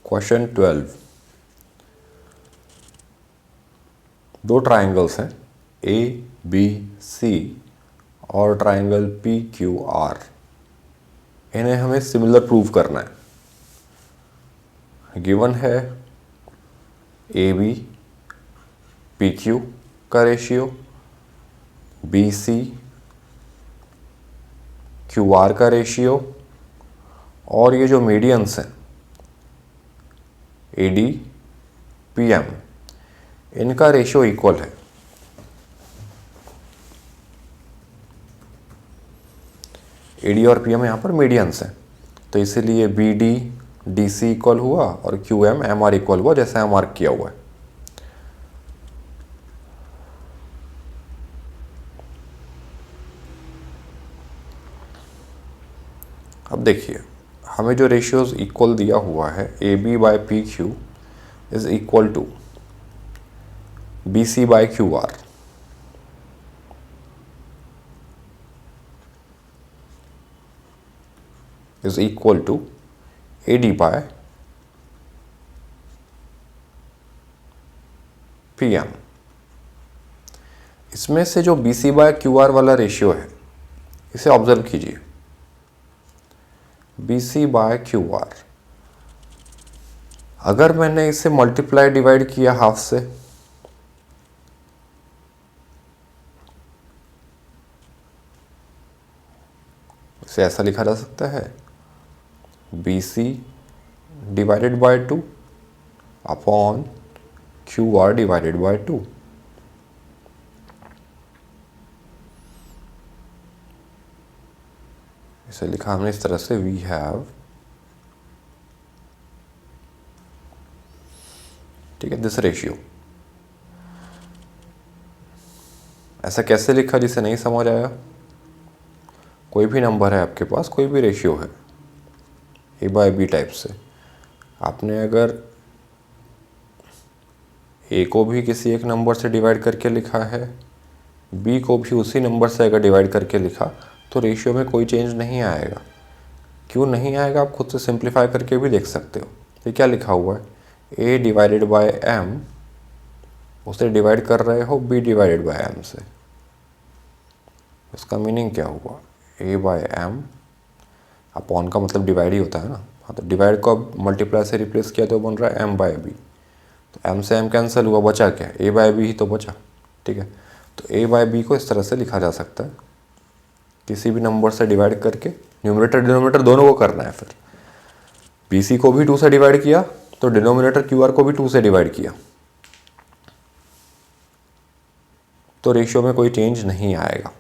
Question 12। दो triangles हैं ए B सी और ट्राइंगल पी क्यू आर। इन्हें हमें सिमिलर प्रूव करना है। गिवन है ए बी पी क्यू का ratio, B C Q R का रेशियो, और ये जो मीडियंस हैं ए डी पी एम, इनका रेशियो इक्वल है। ए डी और पी एम यहाँ पर मीडियंस हैं, तो इसीलिए B D D C equal हुआ और Q M M R equal हुआ, जैसे यहाँ मार्क किया हुआ है। अब देखिए, हमें जो रेशियोज इक्वल दिया हुआ है A B by P Q is equal to B C by Q R. Is equal to A D by P M. इसमें से जो B C by Q R वाला रेशियो है, इसे ऑब्जर्व कीजिए। B C by Q R, अगर मैंने इसे मल्टीप्लाई डिवाइड किया हाफ से, इसे ऐसा लिखा जा सकता है B C divided by 2 upon Q R divided by 2। इसे लिखा हमने इस तरह से, वी हैव, ठीक है, दिस रेशियो। ऐसा कैसे लिखा जिसे नहीं समझ आया? कोई भी नंबर है आपके पास, कोई भी रेशियो है ए बाय बी टाइप से, आपने अगर ए को भी किसी एक नंबर से डिवाइड करके लिखा है, बी को भी उसी नंबर से अगर डिवाइड करके लिखा, तो रेशियो में कोई चेंज नहीं आएगा। क्यों नहीं आएगा, आप खुद से सिंप्लीफाई करके भी देख सकते हो। ये क्या लिखा हुआ है, ए डिवाइडेड बाय एम, उसे डिवाइड कर रहे हो बी डिवाइडेड बाय एम से। इसका मीनिंग क्या हुआ, ए बाय एम, अपॉन का मतलब डिवाइड ही होता है ना। हाँ, तो डिवाइड को अब मल्टीप्लाई से रिप्लेस किया तो बन रहा है एम बाय बी। तो एम से एम कैंसिल हुआ, बचा क्या, ए बाय बी ही तो बचा। ठीक है, तो ए बाय बी को इस तरह से लिखा जा सकता है, किसी भी नंबर से डिवाइड करके, न्यूमरेटर डिनोमिनेटर दोनों को करना है। फिर बी सी को भी 2 से डिवाइड किया, तो डिनोमिनेटर क्यू आर को भी 2 से डिवाइड किया, तो रेशियो में कोई चेंज नहीं आएगा।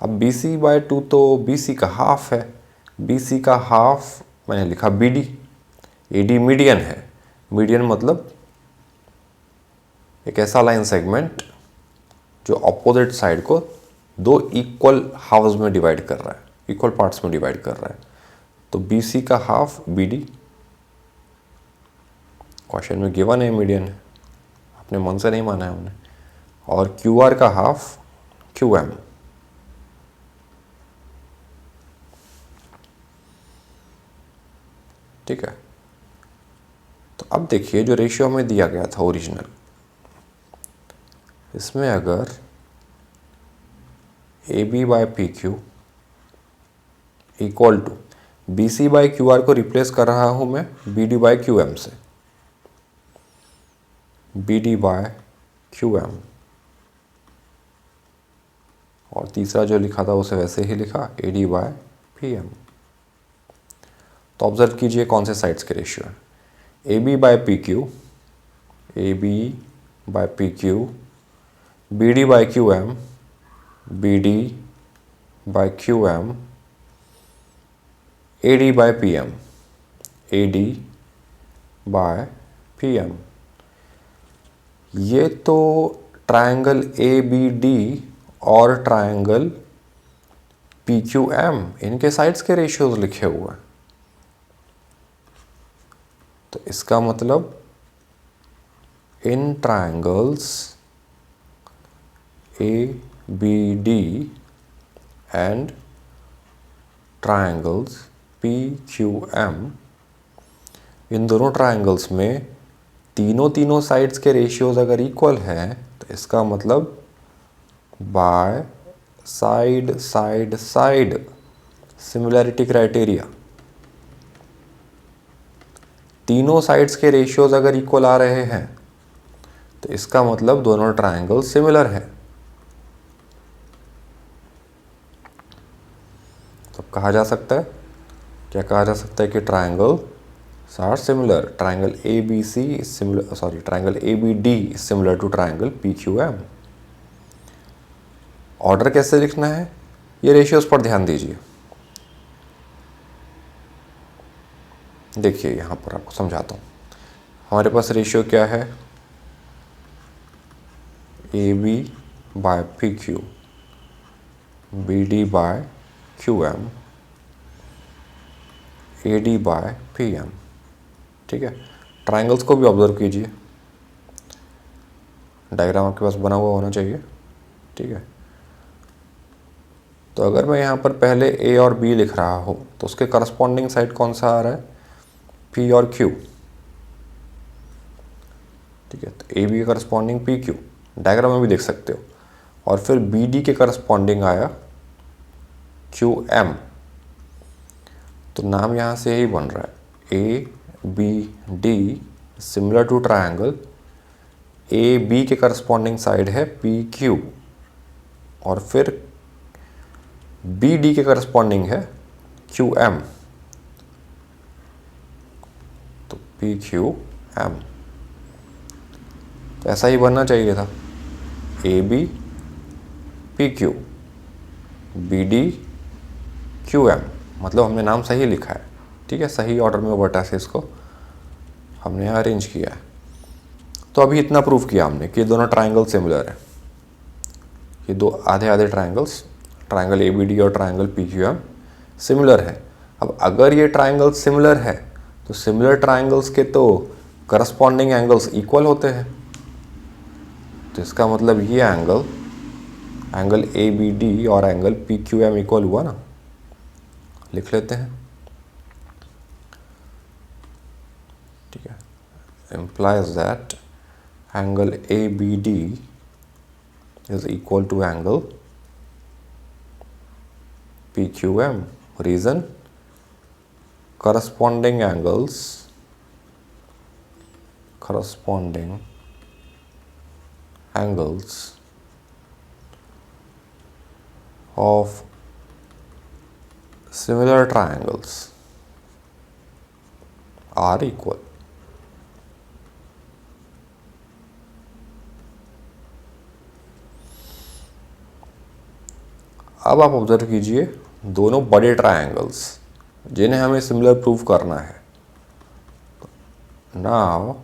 अब बी सी बाय 2 तो बी सी का हाफ है, बी सी का हाफ मैंने लिखा B D. A D median है, मीडियन मतलब एक ऐसा लाइन सेगमेंट जो अपोजिट साइड को 2 इक्वल हाफ्स में डिवाइड कर रहा है, इक्वल पार्ट्स में डिवाइड कर रहा है। तो बी सी का हाफ बी डी, क्वेश्चन में गिवन है मीडियन है, अपने मन से नहीं माना है हमने। और क्यू आर का हाफ क्यू एम। ठीक है, तो अब देखिए जो रेशियो हमें दिया गया था ओरिजिनल, इसमें अगर A B by P Q equal to B C by Q R को रिप्लेस कर रहा हूं मैं B D by Q M से, B D by Q M, और तीसरा जो लिखा था उसे वैसे ही लिखा A D by P M. तो ऑब्जर्व कीजिए कौन से साइड्स के रेशियो है, A B by P Q, A B by P Q, B D by Q M, B D by Q M, A D by P M, A D by P M. ये तो triangle A B D और triangle P Q M, इनके sides के ratios लिखे हुए हैं। तो इसका मतलब इन triangles A B D and triangles PQM, इन दोनों ट्रायंगल्स में तीनों साइड्स के रेशियोज अगर इक्वल हैं तो इसका मतलब by side side side similarity criteria, तीनों साइड्स के रेशियोज अगर इक्वल आ रहे हैं तो इसका मतलब दोनों ट्रायंगल सिमिलर हैं। तो कहा जा सकता है, क्या कहा जा सकता है कि triangles are similar, triangle A B C is similar, sorry triangle A B D is similar to triangle P Q M. Order कैसे लिखना है, ये रेशियोज पर ध्यान दीजिए। देखिए यहाँ पर आपको समझाता हूँ। हमारे पास रेशियो क्या है, A B by P Q, B D by Q M, A D by P M. ठीक है, ट्रायंगल्स को भी ऑब्जर्व कीजिए, डायग्राम आपके पास बना हुआ होना चाहिए। ठीक है, तो अगर मैं यहाँ पर पहले ए और बी लिख रहा हूँ तो उसके करस्पॉन्डिंग साइड कौन सा आ रहा है, पी और क्यू। ठीक है, तो ए बी के करस्पॉन्डिंग पी क्यू, डायग्राम में भी देख सकते हो। और फिर बी डी के करस्पॉन्डिंग आया क्यू एम। तो नाम यहाँ से यही बन रहा है, A B D similar to triangle A B के करस्पॉन्डिंग साइड है पी क्यू, और फिर बी डी के करस्पॉन्डिंग है क्यू एम, तो पी क्यू एम। तो ऐसा ही बनना चाहिए था, A B P Q, B D Q M, मतलब हमने नाम सही लिखा है। ठीक है, सही ऑर्डर में वर्टिसेस को हमने अरेंज किया है। तो अभी इतना प्रूव किया हमने कि दोनों ट्रायंगल सिमिलर है, ये दो आधे आधे triangles, triangle A B D और triangle P Q M similar है। अब अगर ये ट्रायंगल सिमिलर है तो सिमिलर ट्रायंगल्स के तो करस्पॉन्डिंग एंगल्स इक्वल होते हैं। तो इसका मतलब ये एंगल ए बी डी और angle P Q M equal हुआ ना, लिख लेते हैं। ठीक है, implies that angle ABD is equal to angle PQM. Reason, corresponding angles of similar triangles are equal. अब आप ऑब्जर्व कीजिए दोनों बड़े ट्रायंगल्स जिन्हें हमें सिमिलर प्रूव करना है। Now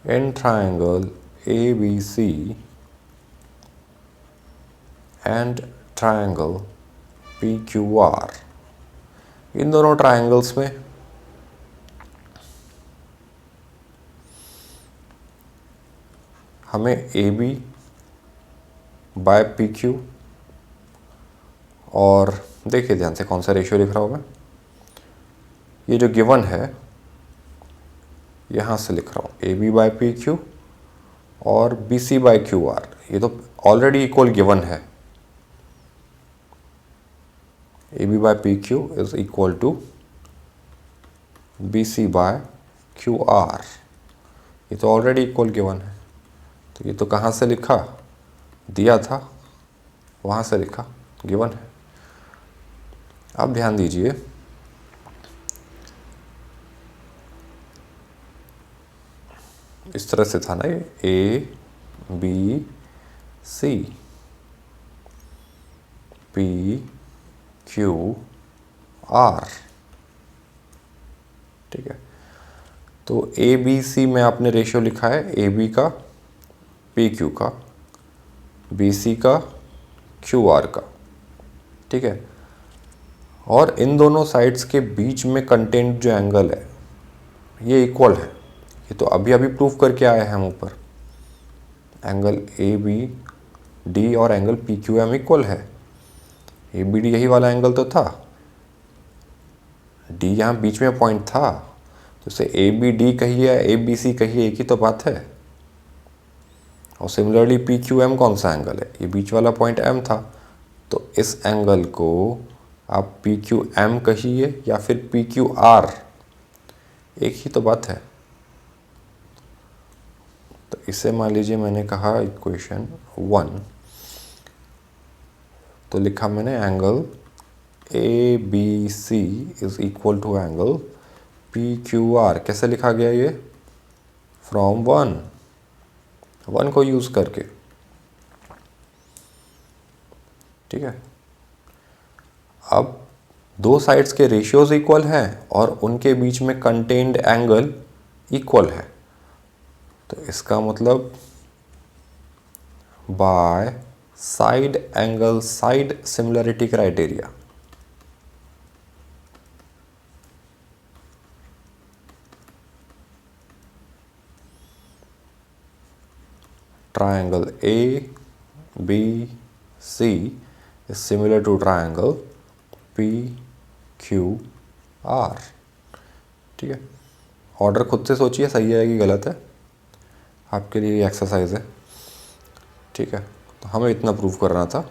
in triangle A B C and triangle P Q R, इन दोनों ट्रायंगल्स में हमें A B by P Q, और देखिए ध्यान से कौन सा रेशियो लिख रहा हूँ मैं, ये जो गिवन है यहाँ से लिख रहा हूँ A B by P Q और B C by Q R, ये तो ऑलरेडी इक्वल गिवन है। A B by P Q is equal to B C by Q R, ये तो ऑलरेडी इक्वल गिवन है। तो ये तो कहाँ से लिखा, दिया था वहाँ से लिखा, गिवन है। अब ध्यान दीजिए, इस तरह से था ना ये, A B C P Q R. ठीक है, तो ए बी सी में आपने रेशियो लिखा है ए बी का पी क्यू का, बी सी का क्यू आर का। ठीक है, और इन दोनों साइड्स के बीच में कंटेंट जो एंगल है ये इक्वल है। ये तो अभी अभी प्रूफ करके आए हैं हम ऊपर, एंगल ए बी डी और angle P Q M equal है। ए बी डी यही वाला एंगल तो था, डी यहाँ बीच में पॉइंट था, इसे ए बी डी कहिए या ए बी सी कहिए, एक ही तो बात है। और सिमिलरली पी क्यू एम कौन सा एंगल है, ये बीच वाला पॉइंट एम था, तो इस एंगल को आप पी क्यू एम कहिए या फिर पी क्यू आर, एक ही तो बात है। तो इसे मान लीजिए मैंने कहा इक्वेशन 1, तो लिखा मैंने angle A B C is equal to angle P Q R. कैसे लिखा गया ये, फ्रॉम 1 को यूज करके, ठीक है। अब दो साइड्स के रेशियोज इक्वल हैं और उनके बीच में कंटेन्ड एंगल इक्वल है, तो इसका मतलब by side angle side similarity criteria, triangle A B C is similar to triangle P Q R। ठीक है, ऑर्डर खुद से सोचिए सही है कि गलत है, आपके लिए एक्सरसाइज है। ठीक है, तो हमें इतना प्रूव करना था,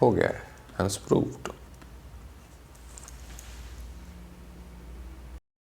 हो गया है, हैंस प्रूव्ड।